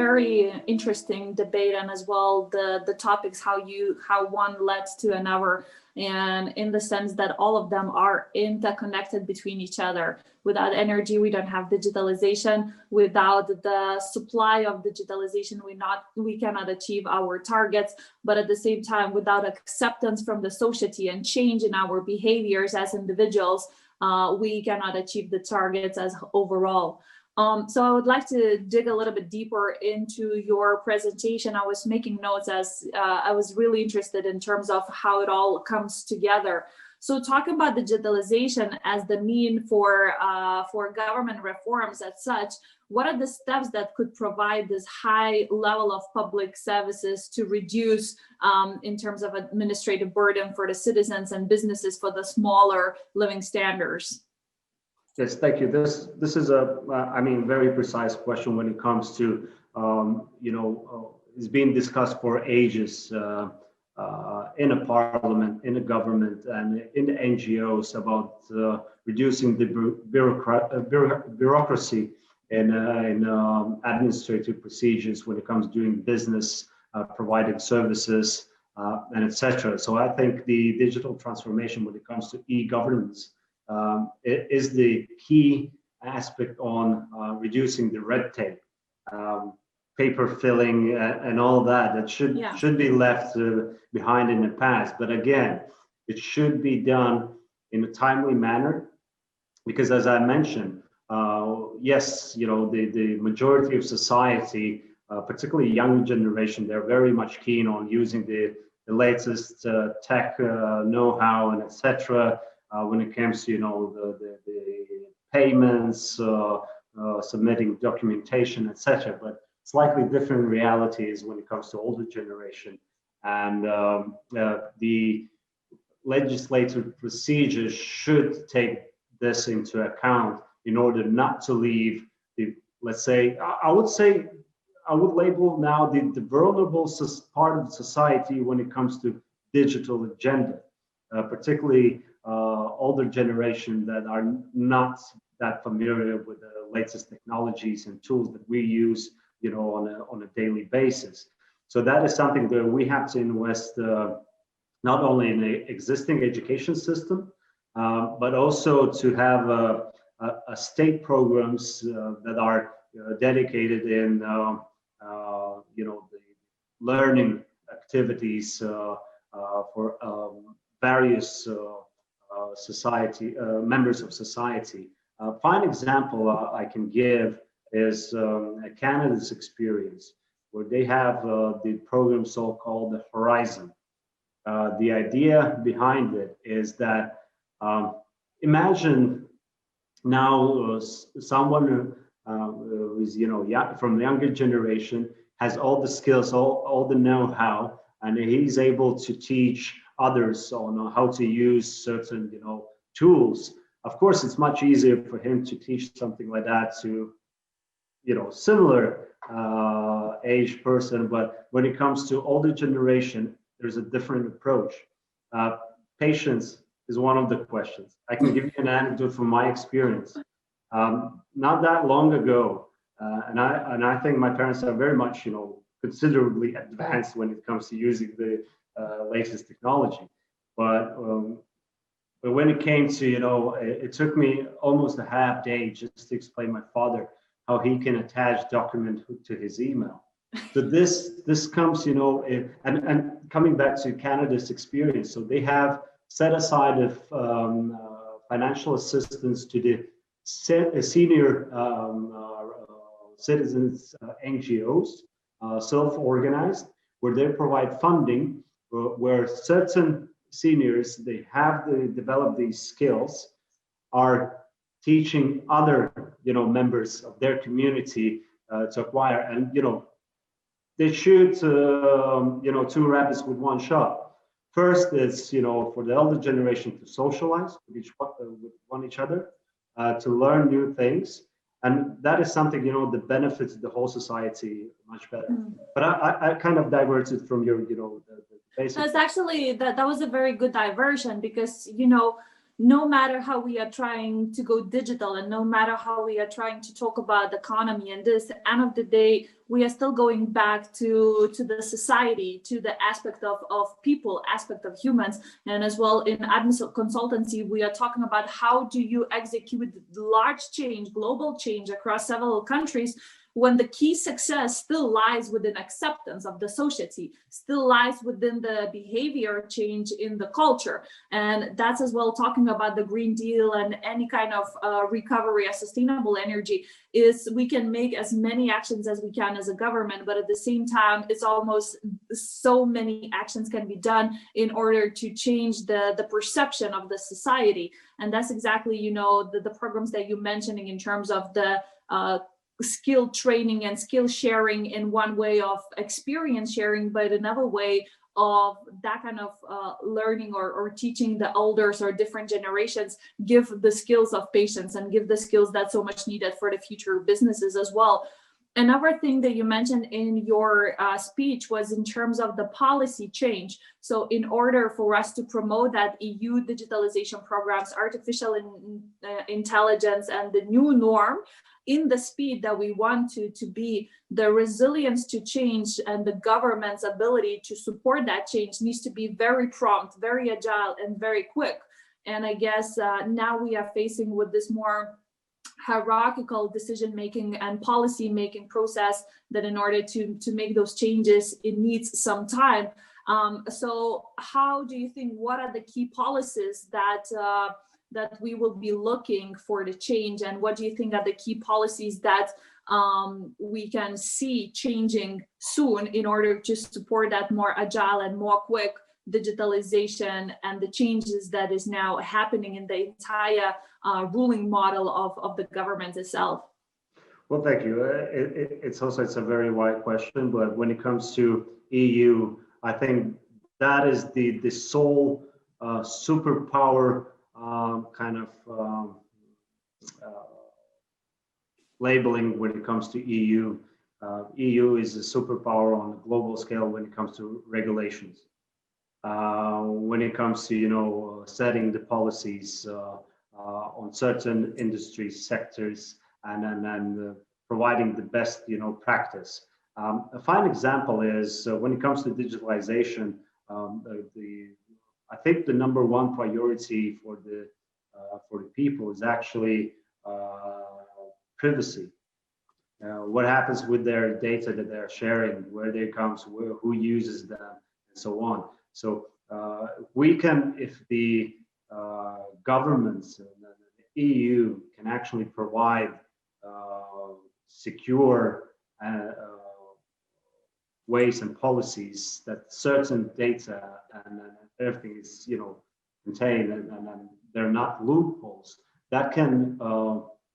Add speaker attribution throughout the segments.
Speaker 1: very interesting debate, and as well the topics how one led to another, and in the sense that all of them are interconnected between each other. Without energy, we don't have digitalization. Without the supply of digitalization, we cannot achieve our targets. But at the same time, without acceptance from the society and change in our behaviors as individuals, we cannot achieve the targets as overall. So I would like to dig a little bit deeper into your presentation. I was making notes as I was really interested in terms of how it all comes together. So talking about digitalization as the mean for government reforms as such, what are the steps that could provide this high level of public services to reduce in terms of administrative burden for the citizens and businesses for the smaller living standards?
Speaker 2: Yes, thank you. This is a, I mean, very precise question when it comes to, it's been discussed for ages in a parliament, in a government, and in the NGOs about reducing the bureaucracy in administrative procedures when it comes to doing business, providing services, and etc. So I think the digital transformation when it comes to e-governance it is the key aspect on reducing the red tape, paper filling, and all that should be left behind in the past. But again, it should be done in a timely manner, because as I mentioned, yes, the majority of society, particularly young generation, they're very much keen on using the latest tech know-how and etc. When it comes to the payments, submitting documentation, etc. But slightly different realities when it comes to older generation, and the legislative procedures should take this into account in order not to leave the, let's say, I would label now the vulnerable part of society when it comes to digital agenda, particularly older generation that are not that familiar with the latest technologies and tools that we use, on a daily basis. So that is something that we have to invest not only in the existing education system, but also to have a state programs that are dedicated in the learning activities for various society members of society. A fine example I can give is Canada's experience, where they have the program so-called the Horizon. The idea behind it is that imagine now someone who is from the younger generation, has all the skills, all the know-how, and he's able to teach others on how to use certain tools. Of course, it's much easier for him to teach something like that to similar age person, but when it comes to older generation, there's a different approach. Patience is one of the questions. I can give you an anecdote from my experience. Not that long ago, and I think my parents are very much considerably advanced when it comes to using the latest technology, but when it came to it took me almost a half day just to explain my father how he can attach document to his email. So this comes and coming back to Canada's experience, so they have set aside financial assistance to the senior citizens NGOs, self-organized, where they provide funding where certain seniors, they have developed these skills, are teaching other members of their community to acquire, and they shoot two rabbits with one shot. First is for the elder generation to socialize with each other, to learn new things, and that is something that benefits the whole society much better. But I kind of diverted from your the basic.
Speaker 1: That's actually that was a very good diversion, because no matter how we are trying to go digital and no matter how we are trying to talk about the economy and this, end of the day, we are still going back to the society, to the aspect of people, aspect of humans. And as well in admin consultancy, we are talking about how do you execute large change, global change across several countries, when the key success still lies within acceptance of the society, still lies within the behavior change in the culture. And that's as well talking about the Green Deal and any kind of recovery of sustainable energy, is we can make as many actions as we can as a government, but at the same time, it's almost so many actions can be done in order to change the perception of the society. And that's exactly, you know, the programs that you're mentioning in terms of the skill training and skill sharing in one way of experience sharing, but another way of that kind of learning or teaching the elders or different generations, give the skills of patience and give the skills that's so much needed for the future businesses as well. Another thing that you mentioned in your speech was in terms of the policy change. So in order for us to promote that EU digitalization programs, artificial intelligence and the new norm, in the speed that we want to be, the resilience to change and the government's ability to support that change needs to be very prompt, very agile, and very quick. And I guess now we are facing with this more hierarchical decision-making and policy-making process that in order to make those changes, it needs some time. So how do you think, what are the key policies that that we will be looking for the change, and what do you think are the key policies that we can see changing soon in order to support that more agile and more quick digitalization and the changes that is now happening in the entire ruling model of the government itself?
Speaker 2: Well, thank you. It's a very wide question, but when it comes to EU, I think that is the sole superpower kind of labeling when it comes to EU. EU is a superpower on a global scale when it comes to regulations. When it comes to setting the policies on certain industry sectors and providing the best practice. A fine example is when it comes to digitalization. I think the number one priority for the people is actually privacy. What happens with their data that they're sharing, where they come, who uses them, and so on. So we can, if the governments and the EU can actually provide secure ways and policies that certain data and everything is contained and they're not loopholes, that can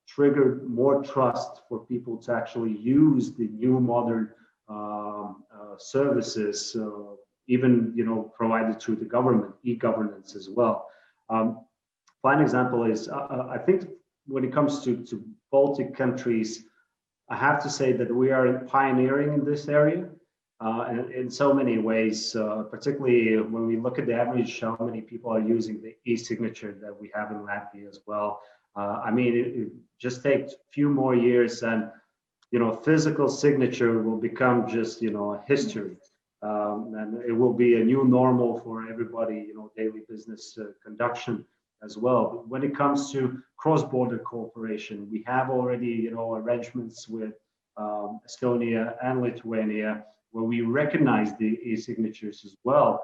Speaker 2: trigger more trust for people to actually use the new modern services, even provided through the government, e-governance as well. Fine example is I think when it comes to Baltic countries, I have to say that we are pioneering in this area in so many ways, particularly when we look at the average, how many people are using the e-signature that we have in Latvia as well. I mean, it just takes a few more years and, physical signature will become just, a history. And it will be a new normal for everybody, daily business conduction as well. But when it comes to cross-border cooperation, we have already, arrangements with Estonia and Lithuania, where we recognize the e-signatures as well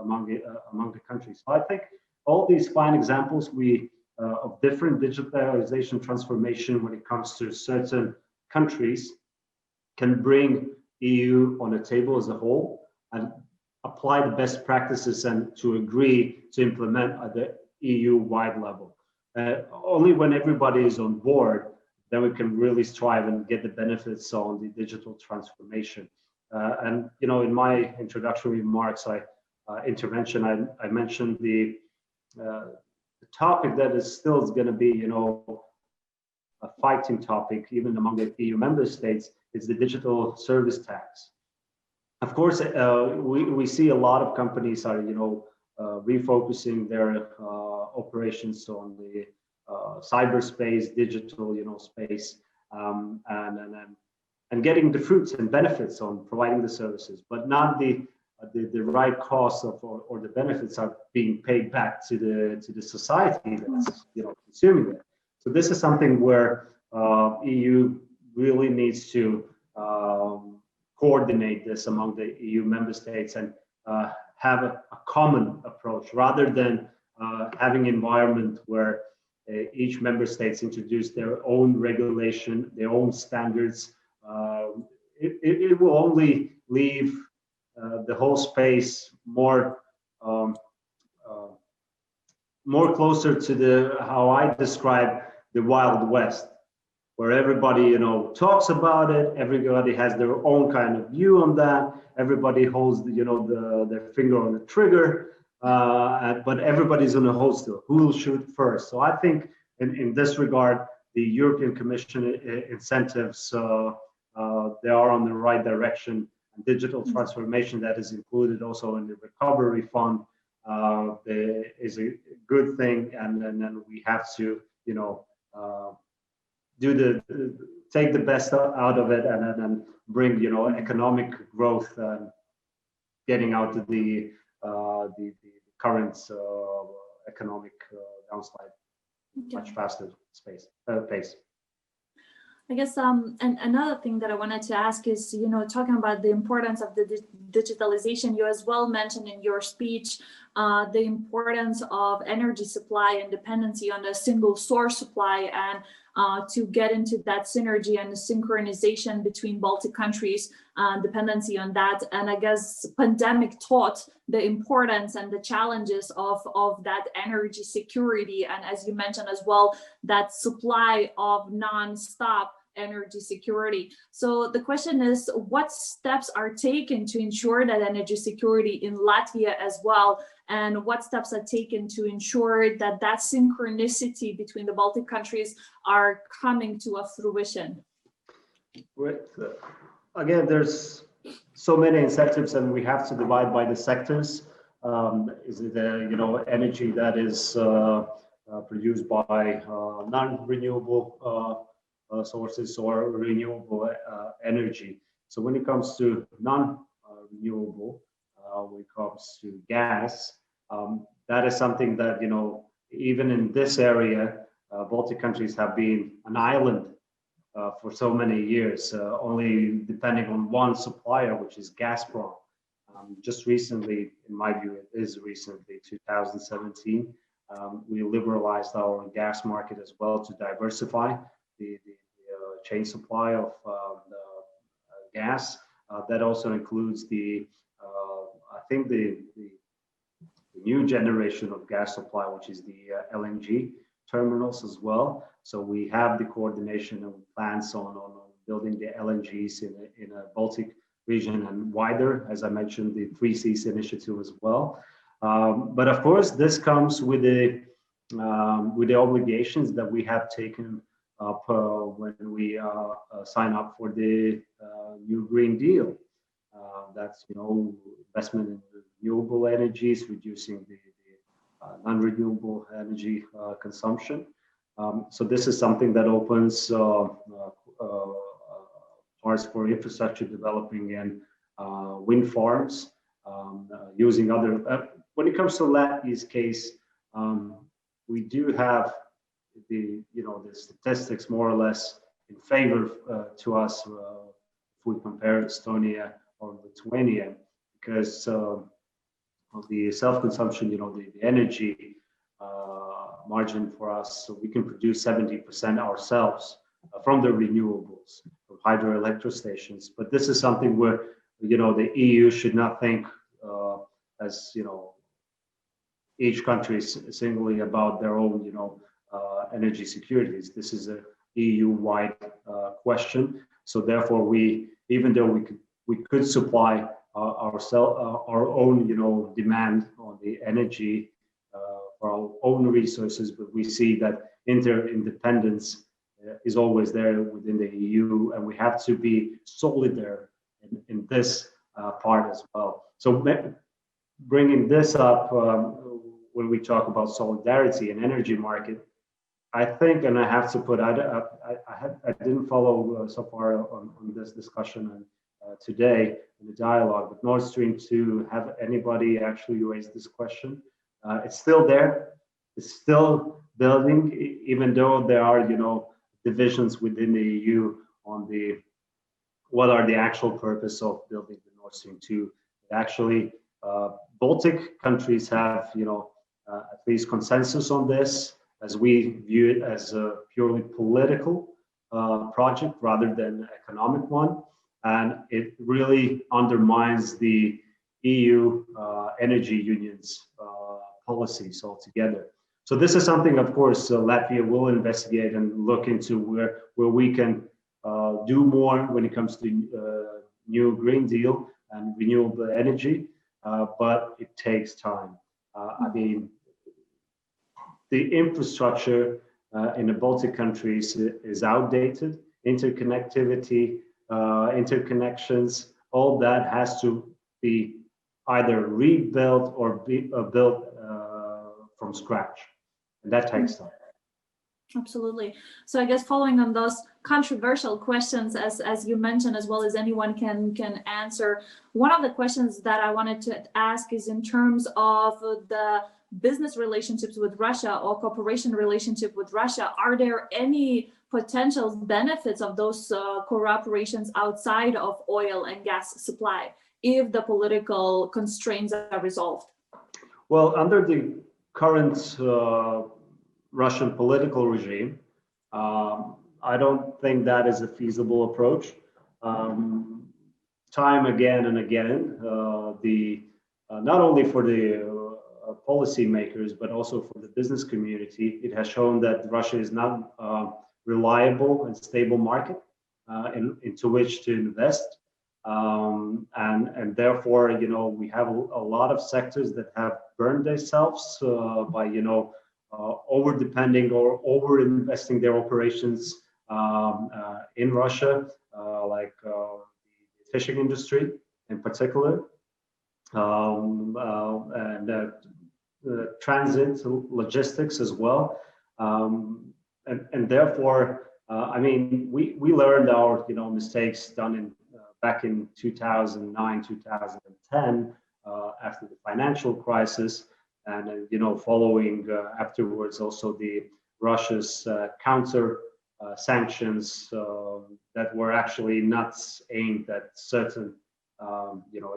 Speaker 2: among the countries. So I think all these fine examples of different digitalization transformation when it comes to certain countries can bring EU on the table as a whole and apply the best practices and to agree to implement at the EU-wide level. Only when everybody is on board, then we can really strive and get the benefits on the digital transformation. And in my introductory remarks, intervention, I mentioned the topic that is still going to be, a fighting topic even among the EU member states is the digital service tax. Of course, we see a lot of companies are, refocusing their operations on the cyberspace, digital, space, and getting the fruits and benefits on providing the services, but not the right cost of or the benefits are being paid back to the society that's consuming it. So this is something where EU really needs to coordinate this among the EU member states and have a common approach rather than having an environment where each member states introduce their own regulation, their own standards. It will only leave the whole space more closer to how I describe the Wild West, where everybody talks about it. Everybody has their own kind of view on that. Everybody holds their finger on the trigger, but everybody's on a hold still. Who will shoot first? So I think in this regard, the European Commission incentives they are on the right direction. And digital transformation that is included also in the recovery fund is a good thing, and then we have to take the best out of it and bring economic growth and getting out of the current economic downslide much faster pace.
Speaker 1: I guess and another thing that I wanted to ask is, talking about the importance of the digitalization, you as well mentioned in your speech the importance of energy supply and dependency on a single source supply, and to get into that synergy and the synchronization between Baltic countries, dependency on that. And I guess pandemic taught the importance and the challenges of that energy security. And as you mentioned as well, that supply of non-stop energy security. So the question is, what steps are taken to ensure that energy security in Latvia as well? And what steps are taken to ensure that that synchronicity between the Baltic countries are coming to a fruition?
Speaker 2: Again, there's so many incentives, and we have to divide by the sectors. Is it energy that is produced by non-renewable sources or renewable energy? So when it comes to non-renewable, when it comes to gas, that is something that even in this area, Baltic countries have been an island for so many years, only depending on one supplier, which is Gazprom. Just recently, in my view, it is recently, 2017, we liberalized our gas market as well to diversify the chain supply of gas. That also includes I think the new generation of gas supply, which is the LNG terminals as well. So we have the coordination and plans on building the LNGs in a Baltic region and wider, as I mentioned, the Three Seas initiative as well. But of course, this comes with the obligations that we have taken up when we sign up for the new Green Deal. That's investment in renewable energies, reducing the non-renewable energy consumption. So this is something that opens parts for infrastructure developing in wind farms, using other. When it comes to Latvia's case, we do have the statistics more or less in favor to us if we compare Estonia or Lithuania, because of the self-consumption, the energy margin for us, so we can produce 70% ourselves from the renewables of hydroelectric stations. But this is something where the EU should not think as each country singly about their own energy securities. This is a EU-wide question. So therefore, even though we could supply our own demand on the energy for our own resources, but we see that interdependence is always there within the EU, and we have to be solid there in this part as well. So bringing this up when we talk about solidarity and energy market, I think, and I have to put, I didn't follow so far on this discussion today in the dialogue, but Nord Stream 2, have anybody actually raised this question? It's still there. It's still building, even though there are, divisions within the EU on what are the actual purpose of building the Nord Stream 2. Actually, Baltic countries have, at least consensus on this, as we view it as a purely political project rather than economic one. And it really undermines the EU energy union's policies altogether. So this is something, of course, Latvia will investigate and look into where we can do more when it comes to new Green Deal and renewable energy, but it takes time. I mean, the infrastructure in the Baltic countries is outdated. Interconnectivity, interconnections, all that has to be either rebuilt or be built from scratch, and that takes time.
Speaker 1: Absolutely. So I guess following on those controversial questions, as you mentioned, as well as anyone can answer, one of the questions that I wanted to ask is in terms of the business relationships with Russia or cooperation relationship with Russia. Are there any potential benefits of those cooperations outside of oil and gas supply if the political constraints are resolved?
Speaker 2: Well, under the current Russian political regime, I don't think that is a feasible approach. Time again and again, not only for the policymakers, but also for the business community, it has shown that Russia is not a reliable and stable market into which to invest. And therefore, we have a lot of sectors that have burned themselves by, over depending or over investing their operations in Russia, like the fishing industry in particular, and transit logistics as well. And therefore, I mean, we learned our mistakes done back in 2009, 2010, after the financial crisis, and following afterwards also the Russia's counter sanctions that were actually not aimed at certain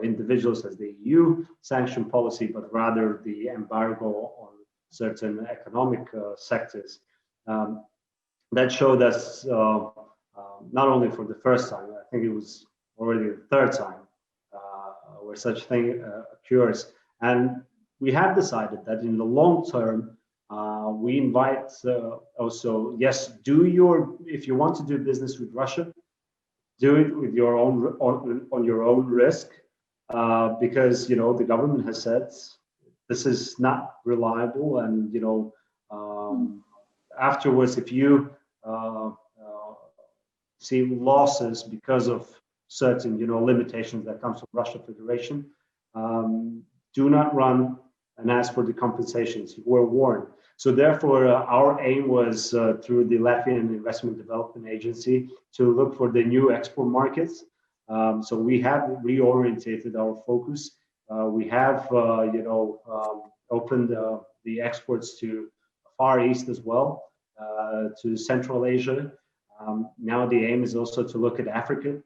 Speaker 2: individuals as the EU sanction policy, but rather the embargo on certain economic sectors. That showed us not only for the first time, I think it was already the third time where such thing occurs. And we have decided that in the long term, we invite also, yes, if you want to do business with Russia, do it with your own on your own risk, because the government has said this is not reliable, and afterwards, if you see losses because of certain limitations that comes from Russia Federation, do not run and ask for the compensations. You were warned. So therefore, our aim was through the Latvian Investment Development Agency to look for the new export markets. So we have reorientated our focus. We have, opened the exports to Far East as well, to Central Asia. Now the aim is also to look at Africa.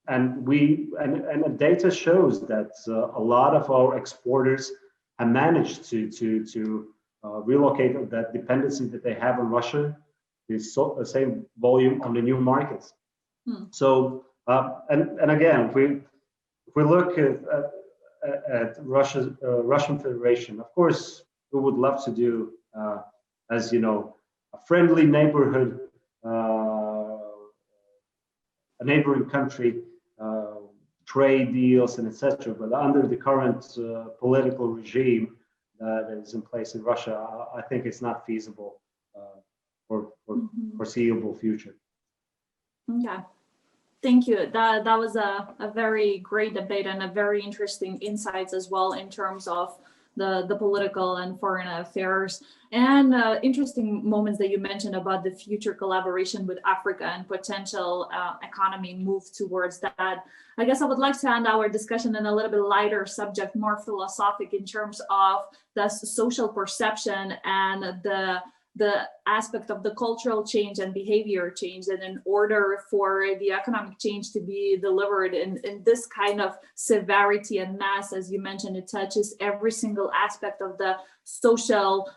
Speaker 2: And the data shows that a lot of our exporters have managed to relocate that dependency that they have on Russia, the same volume on the new markets. So and again, if we look at Russian Federation, of course, we would love to do as a friendly neighborhood, a neighboring country, trade deals and etc. But under the current political regime that is in place in Russia, I think it's not feasible for foreseeable future.
Speaker 1: Okay. Thank you. That was a very great debate and a very interesting insights as well in terms of the political and foreign affairs, and interesting moments that you mentioned about the future collaboration with Africa and potential economy move towards that. I guess I would like to end our discussion in a little bit lighter subject, more philosophic in terms of the social perception and the aspect of the cultural change and behavior change. And in order for the economic change to be delivered in this kind of severity and mass, as you mentioned, it touches every single aspect of the social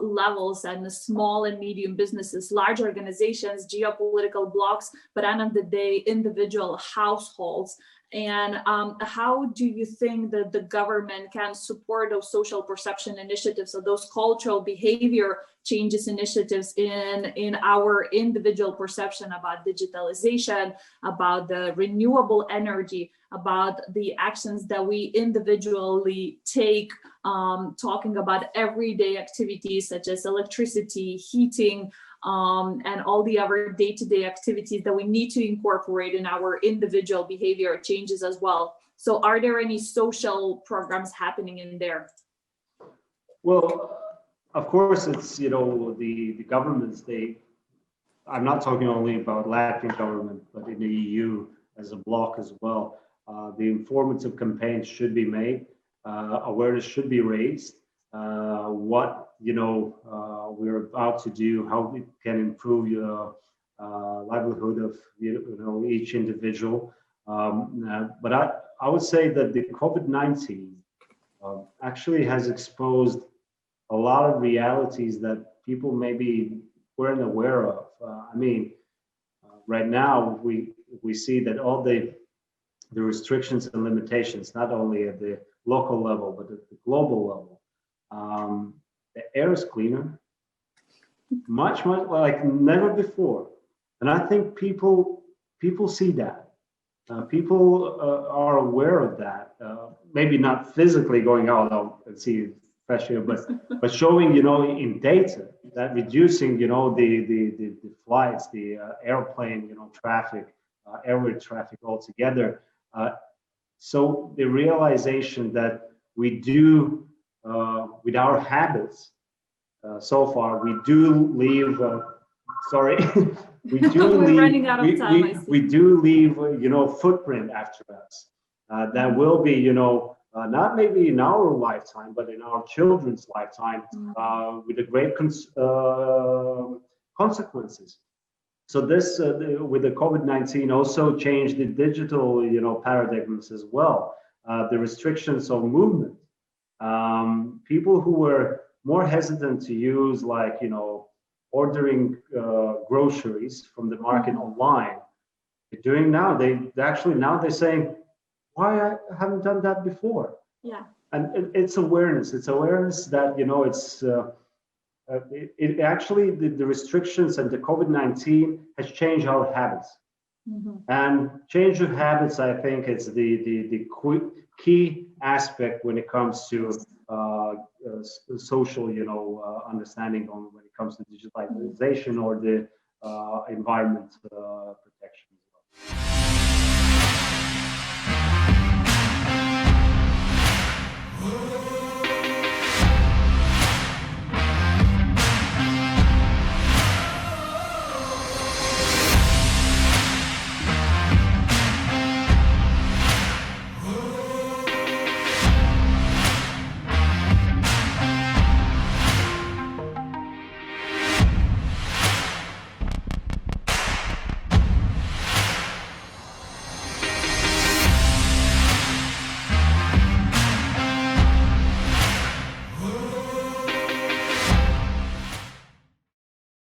Speaker 1: levels and the small and medium businesses, large organizations, geopolitical blocks, but at the end of the day, individual households. And how do you think that the government can support those social perception initiatives or those cultural behavior changes initiatives in our individual perception about digitalization, about the renewable energy, about the actions that we individually take, talking about everyday activities such as electricity, heating, and all the other day-to-day activities that we need to incorporate in our individual behavior changes as well. So are there any social programs happening in there?
Speaker 2: Well, of course, it's, the governments, I'm not talking only about Latvian government, but in the EU as a bloc as well. The informative campaigns should be made, awareness should be raised, what we're about to do, how we can improve your livelihood of each individual. But I would say that the COVID-19 actually has exposed a lot of realities that people maybe weren't aware of. Right now we see that all the restrictions and limitations, not only at the local level but at the global level. The air is cleaner, much like never before, and I think people see that. People are aware of that. Maybe not physically going out and see fresh air, but showing in data that reducing the flights, the airplane traffic, airway traffic altogether. So the realization that we do with our habits so far, we do leave. Sorry, we do
Speaker 1: We're
Speaker 2: leave.
Speaker 1: Running out of time,
Speaker 2: we do leave, footprint after us. That will be, not maybe in our lifetime, but in our children's lifetime, with the great consequences. So this, with the COVID-19, also changed the digital, paradigms as well. The restrictions on movement. People who were more hesitant to use, like, ordering groceries from the market online, they're doing now. They're saying, why I haven't done that before?
Speaker 1: Yeah.
Speaker 2: And it's awareness. It's awareness that, it actually, the restrictions and the COVID-19 has changed our habits. And change of habits, I think, it's the key aspect when it comes to social, understanding on when it comes to digitalization or the environment protection.